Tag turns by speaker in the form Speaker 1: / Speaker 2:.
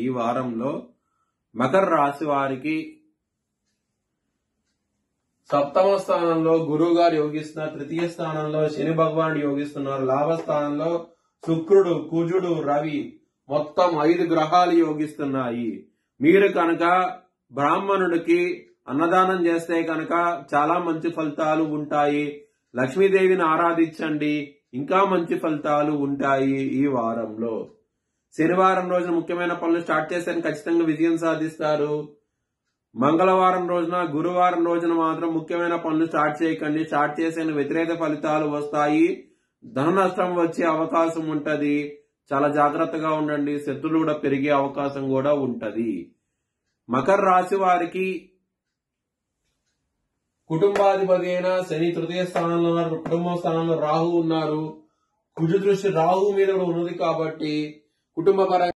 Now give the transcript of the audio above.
Speaker 1: ఈ వారంలో మకర రాశి వారికి సప్తమ స్థానంలో గురువు గారు యోగిస్తున్నారు, తృతీయ స్థానంలో శని భగవానుడు యోగిస్తున్నారు, లాభస్థానంలో శుక్రుడు, కుజుడు, రవి మొత్తం 5 గ్రహాలు యోగిస్తున్నాయి. మీరు కనుక బ్రాహ్మణుడికి అన్నదానం చేస్తే కనుక చాలా మంచి ఫలితాలు ఉంటాయి. లక్ష్మీదేవిని ఆరాధించండి, ఇంకా మంచి ఫలితాలు ఉంటాయి. ఈ వారంలో శనివారం రోజున ముఖ్యమైన పనులు స్టార్ట్ చేస్తే ఖచ్చితంగా విజయం సాధిస్తారు. మంగళవారం రోజున, గురువారం రోజున మాత్రం ముఖ్యమైన పనులు స్టార్ట్ చేయకండి. స్టార్ట్ చేసే వ్యతిరేక ఫలితాలు వస్తాయి. ధన నష్టం వచ్చే అవకాశం ఉంటది. చాలా జాగ్రత్తగా ఉండండి. శత్రువులు కూడా పెరిగే అవకాశం కూడా ఉంటది. మకర రాశి వారికి కుటుంబాధిపతి అయిన శని తృతీయ స్థానంలో ఉన్నారు, కుటుంబ స్థానంలో రాహు ఉన్నారు. కుజు దృష్టి రాహు మీద కూడా ఉన్నది కాబట్టి కుటుంబపరంగా